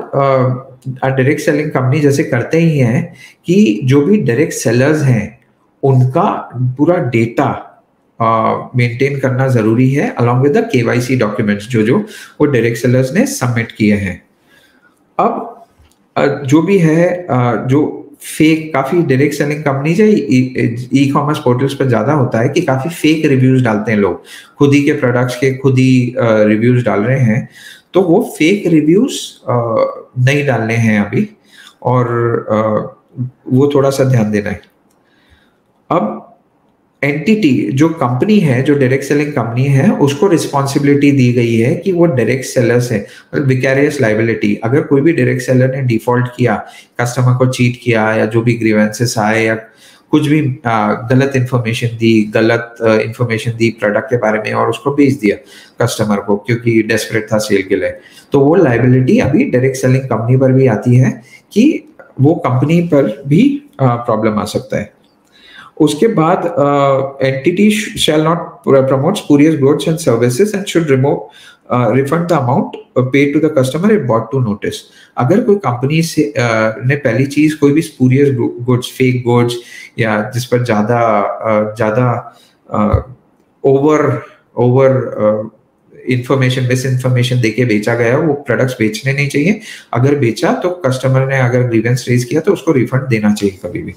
डायरेक्ट सेलिंग कंपनी जैसे करते ही हैं कि जो भी डायरेक्ट सेलर्स हैं उनका पूरा डेटा मेंटेन करना जरूरी है along with the KYC documents जो वो डायरेक्ट सेलर्स ने सबमिट किए हैं। अब जो भी है जो फेक, काफी डायरेक्ट सेलिंग कंपनीज है ई कॉमर्स पोर्टल्स पर ज्यादा होता है कि काफी फेक रिव्यूज डालते हैं लोग, खुद ही के प्रोडक्ट्स के खुद ही रिव्यूज डाल रहे हैं। तो वो फेक रिव्यूज नहीं डालने हैं अभी, और वो थोड़ा सा ध्यान देना है। अब एंटिटी जो कंपनी है, जो डायरेक्ट सेलिंग कंपनी है, उसको रिस्पॉन्सिबिलिटी दी गई है कि वो डायरेक्ट सेलर से विकैरियस लाइबिलिटी, अगर कोई भी डायरेक्ट सेलर ने डिफॉल्ट किया, कस्टमर को चीट किया या जो भी ग्रीवेंसेस आए या कुछ भी गलत इंफॉर्मेशन दी प्रोडक्ट के बारे में और उसको बेच दिया कस्टमर को क्योंकि डेस्परेट था सेल के लिए, तो वो लाइबिलिटी अभी डायरेक्ट सेलिंग कंपनी पर भी आती है कि वो कंपनी पर भी प्रॉब्लम आ सकता है। उसके बाद entity shall not promote spurious goods and services and should refund the amount paid to the customer if bought to notice. अगर कोई कंपनी से ने पहली चीज कोई भी स्पूरियस गुड्स, फेक गुड्स या जिस पर ज्यादा ओवर इंफॉर्मेशन, मिस इन्फॉर्मेशन देके बेचा गया, वो प्रोडक्ट्स बेचने नहीं चाहिए। अगर बेचा तो कस्टमर ने अगर ग्रीवेंस रेज किया तो उसको रिफंड देना चाहिए कभी भी।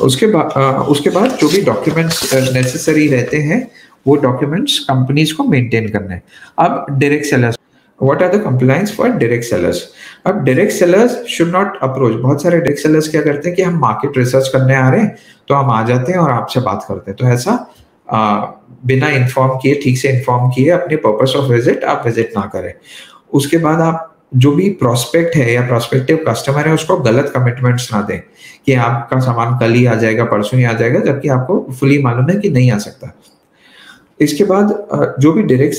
उसके बाद जो भी डॉक्यूमेंट्स नेसेसरी रहते हैं वो डॉक्यूमेंट्स कंपनीज को मेंटेन करना है। अब direct sellers, what are the compliance for direct sellers? अब direct sellers should not approach. बहुत सारे डायरेक्ट सेलर्स क्या करते हैं कि हम मार्केट रिसर्च करने आ रहे हैं तो हम आ जाते हैं और आपसे बात करते हैं, तो ऐसा बिना इन्फॉर्म किए, ठीक से इन्फॉर्म किए अपने पर्पस ऑफ विजिट आप विजिट ना करें। उसके बाद आप जो भी प्रोस्पेक्ट है या प्रोस्पेक्टिव कस्टमर है उसको गलत कमिटमेंट्स ना दें कि आपका सामान कल ही आ जाएगा, परसों ही आ जाएगा, जबकि आपको फुली मालूम है कि नहीं आ सकता। इसके बाद जो भी डायरेक्ट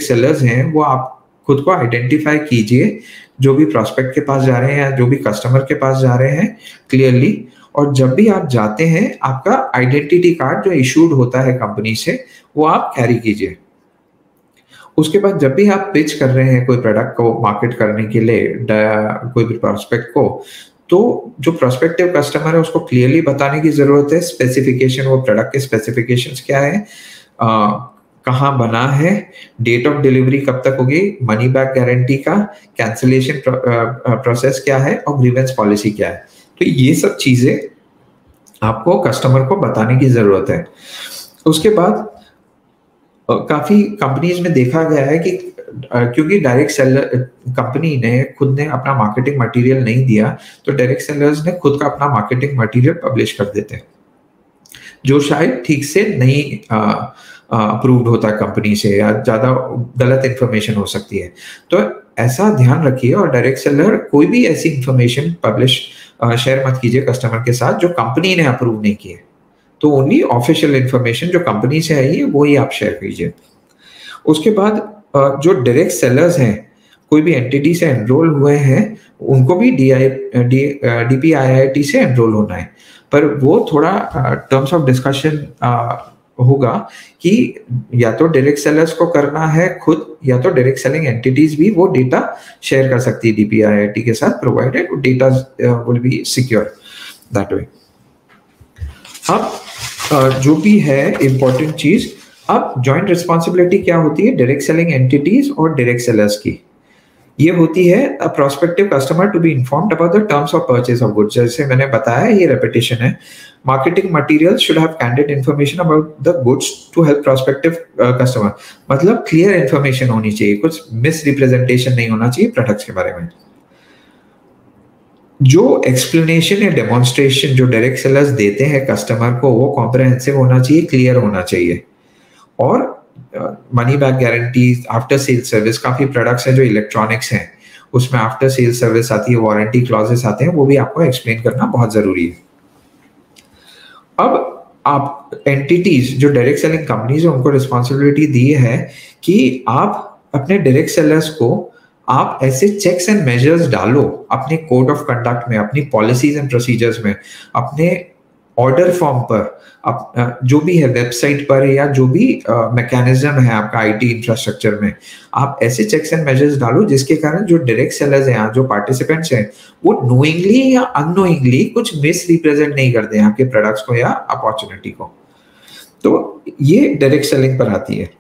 सेलर्स हैं वो आप खुद को आइडेंटिफाई कीजिए, जो भी प्रोस्पेक्ट के पास जा रहे हैं या जो भी कस्टमर के पास जा रहे हैं क्लियरली। और जब भी आप जाते हैं आपका आइडेंटिटी कार्ड जो इशूड होता है कंपनी से वो आप कैरी कीजिए। उसके बाद जब भी आप पिच कर रहे हैं कोई प्रोडक्ट को मार्केट करने के लिए कोई भी प्रोस्पेक्ट को, तो जो प्रोस्पेक्टिव कस्टमर है उसको क्लियरली बताने की जरूरत है स्पेसिफिकेशन, वो प्रोडक्ट के स्पेसिफिकेशंस क्या है, कहाँ बना है, डेट ऑफ डिलीवरी कब तक होगी, मनी बैक गारंटी का, कैंसिलेशन प्रोसेस क्या है और ग्रीवेंस पॉलिसी क्या है। तो ये सब चीजें आपको कस्टमर को बताने की जरूरत है। उसके बाद काफी कंपनीज में देखा गया है कि क्योंकि डायरेक्ट सेलर कंपनी ने खुद ने अपना मार्केटिंग मटेरियल नहीं दिया, तो डायरेक्ट सेलर्स ने खुद का अपना मार्केटिंग मटेरियल पब्लिश कर देते हैं, जो शायद ठीक से नहीं अप्रूव्ड होता कंपनी से, या ज्यादा गलत इंफॉर्मेशन हो सकती है। तो ऐसा ध्यान रखिए, और डायरेक्ट सेलर कोई भी ऐसी इंफॉर्मेशन पब्लिश शेयर मत कीजिए कस्टमर के साथ जो कंपनी ने अप्रूव नहीं की है। तो ओनली ऑफिशियल इंफॉर्मेशन जो कंपनी से आई है वो ही आप शेयर कीजिए। उसके बाद जो डायरेक्ट सेलर्स हैं, कोई भी एंटिटी से एनरोल हुए हैं, उनको भी DPIIT से एनरोल होना है, पर वो थोड़ा टर्म्स ऑफ डिस्कशन होगा कि या तो डायरेक्ट सेलर्स को करना है खुद, या तो डायरेक्ट सेलिंग एंटिटीज भी वो डेटा शेयर कर सकती है DPIIT के साथ, provided data will be secure that way. अब जो भी है इंपॉर्टेंट चीज, अब जॉइंट रिस्पॉन्सिबिलिटी क्या होती है डायरेक्ट सेलिंग एंटिटीज और डायरेक्ट सेलर्स की? ये होती है a prospective customer to be informed about the terms of purchase of goods. जैसे मैंने बताया, ये रेपिटेशन है। Marketing material should have candid information about the goods to help prospective customer. मतलब क्लियर इन्फॉर्मेशन होनी चाहिए, कुछ मिस रिप्रेजेंटेशन नहीं होना चाहिए प्रोडक्ट्स के बारे में। जो एक्सप्लेनेशन या डेमोन्स्ट्रेशन जो डायरेक्ट सेलर्स देते हैं कस्टमर को, वो कॉम्प्रिहेंसिव होना चाहिए, क्लियर होना चाहिए। और money back guarantee, after sale service, काफी प्रोडक्ट्स हैं जो इलेक्ट्रॉनिक्स हैं, उसमें आफ्टर सेल सर्विस आती है, वारंटी क्लॉजेस आते हैं, वो भी आपको एक्सप्लेन करना बहुत जरूरी है। अब आप एंटिटीज जो डायरेक्ट सेलिंग कंपनीज है उनको रिस्पॉन्सिबिलिटी दी है कि आप अपने डायरेक्ट सेलर्स को आप ऐसे चेक्स एंड मेजर्स डालो अपने कोड ऑफ कंडक्ट में, अपनी पॉलिसीज एंड प्रोसीजर्स में, अपने ऑर्डर फॉर्म पर, जो भी है वेबसाइट पर, या जो भी मैकेनिज्म है आपका आईटी इंफ्रास्ट्रक्चर में, आप ऐसे चेक्स एंड मेजर्स डालो जिसके कारण जो डायरेक्ट सेलर्स हैं, जो पार्टिसिपेंट्स हैं, वो नोइंगली या अननोइंगली कुछ मिस रिप्रेजेंट नहीं करते हैं आपके प्रोडक्ट्स को या अपॉर्चुनिटी को। तो ये डायरेक्ट सेलिंग पर आती है।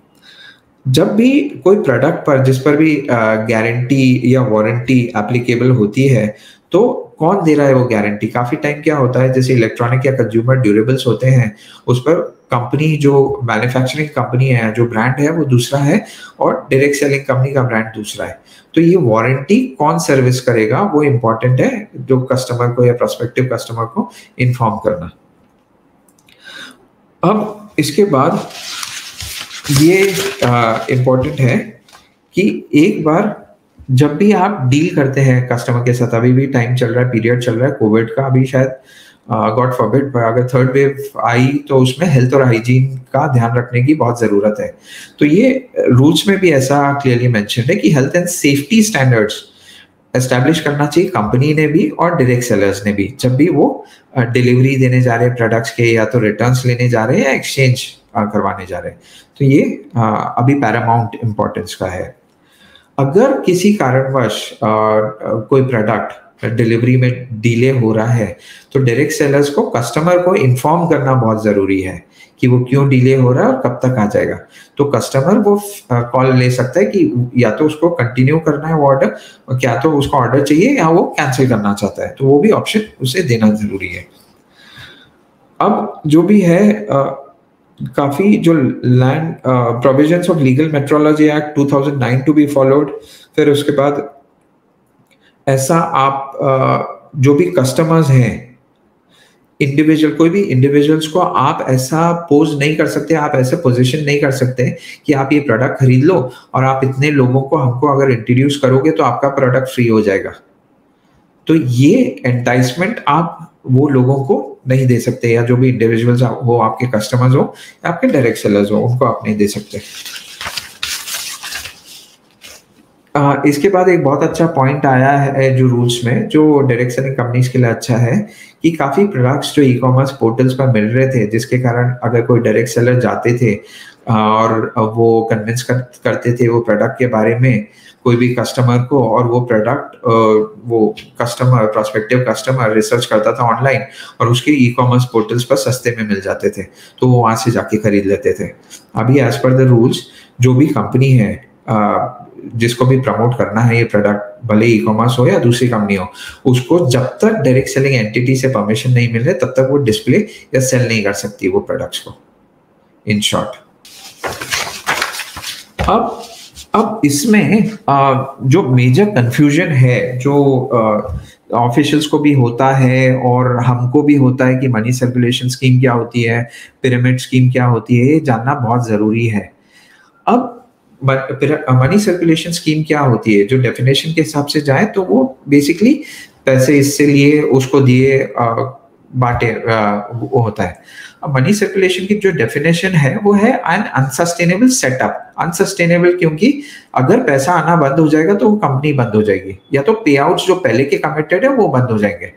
जब भी कोई प्रोडक्ट पर, जिस पर भी गारंटी या वारंटी एप्लीकेबल होती है, तो कौन दे रहा है वो गारंटी? काफी टाइम क्या होता है, जैसे इलेक्ट्रॉनिक या कंज्यूमर ड्यूरेबल्स होते हैं, उस पर कंपनी जो मैन्युफैक्चरिंग कंपनी है, जो ब्रांड है वो दूसरा है, और डायरेक्ट सेलिंग कंपनी का ब्रांड दूसरा है। तो ये वारंटी कौन सर्विस करेगा वो इंपॉर्टेंट है, जो कस्टमर को या प्रोस्पेक्टिव कस्टमर को इन्फॉर्म करना। अब इसके बाद ये इम्पोर्टेंट है कि एक बार जब भी आप डील करते हैं कस्टमर के साथ, अभी भी टाइम चल रहा है, पीरियड चल रहा है कोविड का, अभी शायद गॉड फॉरबिड अगर थर्ड वेव आई तो उसमें हेल्थ और हाइजीन का ध्यान रखने की बहुत जरूरत है। तो ये रूल्स में भी ऐसा क्लियरली मेंशन है कि health and safety standards establish करना चाहिए कंपनी ने भी और डायरेक्ट सेलर्स ने भी, जब भी वो डिलीवरी देने जा रहे हैं प्रोडक्ट्स के, या तो रिटर्न्स लेने जा रहे हैं या एक्सचेंज करवाने जा रहे हैं। तो ये अभी पैरामाउंट इम्पोर्टेंस का है। अगर किसी कारणवश कोई प्रोडक्ट डिलीवरी में डिले हो रहा है, तो डायरेक्ट सेलर्स को कस्टमर को इन्फॉर्म करना बहुत जरूरी है कि वो क्यों डिले हो रहा है और कब तक आ जाएगा। तो कस्टमर वो कॉल ले सकता है कि या तो उसको कंटिन्यू करना है वो ऑर्डर, क्या तो उसको ऑर्डर चाहिए, या वो कैंसिल करना चाहता है, तो वो भी ऑप्शन उसे देना जरूरी है। अब जो भी है काफी जो land provisions of legal metrology act 2009 to be followed. फिर उसके बाद ऐसा आप जो भी कस्टमर्स हैं इंडिविजुअल, कोई भी इंडिविजुअल्स को आप ऐसा पोज नहीं कर सकते, आप ऐसे पोजीशन नहीं कर सकते कि आप ये प्रोडक्ट खरीद लो और आप इतने लोगों को हमको अगर इंट्रोड्यूस करोगे तो आपका प्रोडक्ट फ्री हो जाएगा। तो ये एंटाइसमेंट आप वो लोगों को नहीं दे सकते, या जो भी इंडिविजुअल्स हो, आपके कस्टमर्स हो या आपके डायरेक्ट सेलर्स हो, उनको आप नहीं दे सकते। इसके बाद एक बहुत अच्छा पॉइंट आया है जो रूल्स में, जो डायरेक्ट सेलिंग कंपनीज के लिए अच्छा है, कि काफ़ी प्रोडक्ट्स जो ई-कॉमर्स पोर्टल्स पर मिल रहे थे, जिसके कारण अगर कोई डायरेक्ट सेलर जाते थे और वो कन्विंस करते थे वो प्रोडक्ट के बारे में कोई भी कस्टमर को, और वो प्रोडक्ट वो कस्टमर, प्रोस्पेक्टिव कस्टमर रिसर्च करता था ऑनलाइन और उसके ई-कॉमर्स पोर्टल्स पर सस्ते में मिल जाते थे, तो वो वहाँ से जाके खरीद लेते थे। अभी एज पर द रूल्स जो भी कंपनी है जिसको भी प्रमोट करना है ये प्रोडक्ट, भले ई कॉमर्स हो या दूसरी कंपनी हो, उसको जब तक डायरेक्ट सेलिंग एंटिटी से परमिशन नहीं मिल रहे तब तक वो डिस्प्ले या सेल नहीं कर सकती वो प्रोडक्ट्स को, इन शॉर्ट। अब इसमें जो मेजर कंफ्यूजन है, जो ऑफिशियल्स को भी होता है और हमको भी होता है कि मनी सर्कुलेशन स्कीम क्या होती है, पिरामिड स्कीम क्या होती है, ये जानना बहुत जरूरी है। अब मनी सर्कुलेशन स्कीम क्या होती है, जो डेफिनेशन के हिसाब से जाए तो वो बेसिकली पैसे इससे लिए, उसको दिए, बांटे, वो होता है। अब मनी सर्कुलेशन की जो डेफिनेशन है वो है एन अनसस्टेनेबल सेटअप। अनसस्टेनेबल क्योंकि अगर पैसा आना बंद हो जाएगा तो वो कंपनी बंद हो जाएगी, या तो पे आउट्स जो पहले के कमिटेड है वो बंद हो जाएंगे।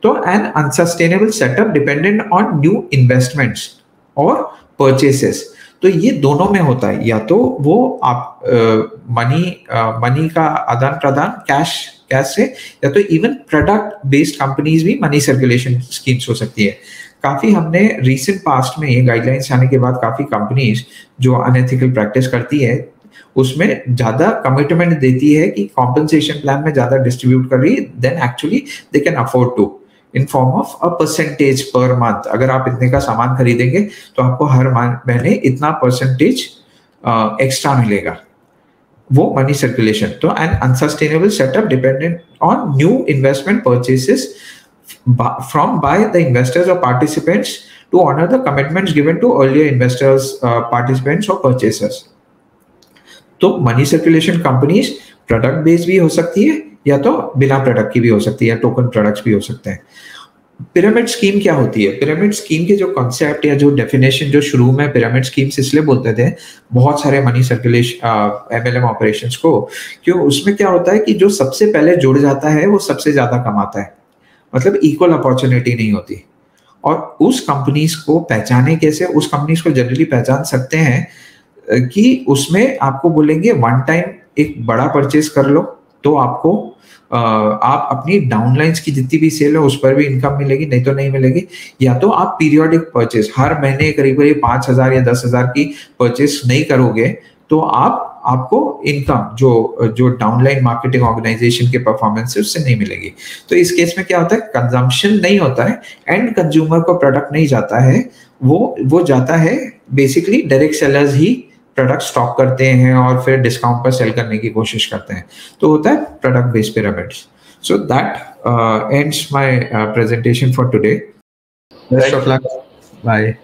तो an unsustainable setup dependent on new investments और परचेसेस। तो ये दोनों में होता है, या तो वो आप मनी का आदान प्रदान कैश से, या तो इवन प्रोडक्ट बेस्ड कंपनीज भी मनी सर्कुलेशन स्कीम्स हो सकती है। काफी हमने रीसेंट पास्ट में ये गाइडलाइंस आने के बाद काफी कंपनीज जो अनएथिकल प्रैक्टिस करती है उसमें ज्यादा कमिटमेंट देती है कि कॉम्पनसेशन प्लान में ज्यादा डिस्ट्रीब्यूट कर रही है then actually they can afford to, in form of a percentage per month. अगर आप इतने का सामान खरीदेंगे तो आपको हर महीने इतना परसेंटेज एक्स्ट्रा मिलेगा, वो मनी सर्कुलेशन। तो an unsustainable setup dependent on new investment purchases from by the investors और participants to honour the commitments given to earlier investors, participants और परचेसर्स। तो money circulation companies product based भी हो सकती है, या तो बिना प्रोडक्ट की भी हो सकती है, टोकन प्रोडक्ट्स भी हो सकते हैं। पिरामिड स्कीम क्या होती है? पिरामिड स्कीम के जो कॉन्सेप्ट या जो डेफिनेशन, जो शुरू में पिरामिड स्कीम्स इसलिए बोलते थे बहुत सारे मनी सर्कुलेशन एमएलएम ऑपरेशंस को, क्यों उसमें क्या होता है कि जो सबसे पहले जुड़ जाता है वो सबसे ज्यादा कमाता है, मतलब इक्वल अपॉर्चुनिटी नहीं होती। और उस कंपनीज को पहचाने कैसे? उस कंपनीज को जनरली पहचान सकते हैं कि उसमें आपको बोलेंगे वन टाइम एक बड़ा परचेज कर लो तो आपको आप अपनी डाउनलाइंस की जितनी भी सेल है उस पर भी इनकम मिलेगी, नहीं तो नहीं मिलेगी। या तो आप पीरियोडिक परचेज हर महीने करीब 5,000 या 10,000 की परचेज नहीं करोगे तो आपको इनकम जो डाउनलाइन मार्केटिंग ऑर्गेनाइजेशन के परफॉर्मेंस है उससे नहीं मिलेगी। तो इस केस में क्या होता है, कंजम्पशन नहीं होता है, एंड कंज्यूमर को प्रोडक्ट नहीं जाता है, वो जाता है बेसिकली डायरेक्ट सेलर्स ही प्रोडक्ट स्टॉक करते हैं और फिर डिस्काउंट पर सेल करने की कोशिश करते हैं। तो होता है product based pyramids. So that ends my presentation for today. Best of luck, bye.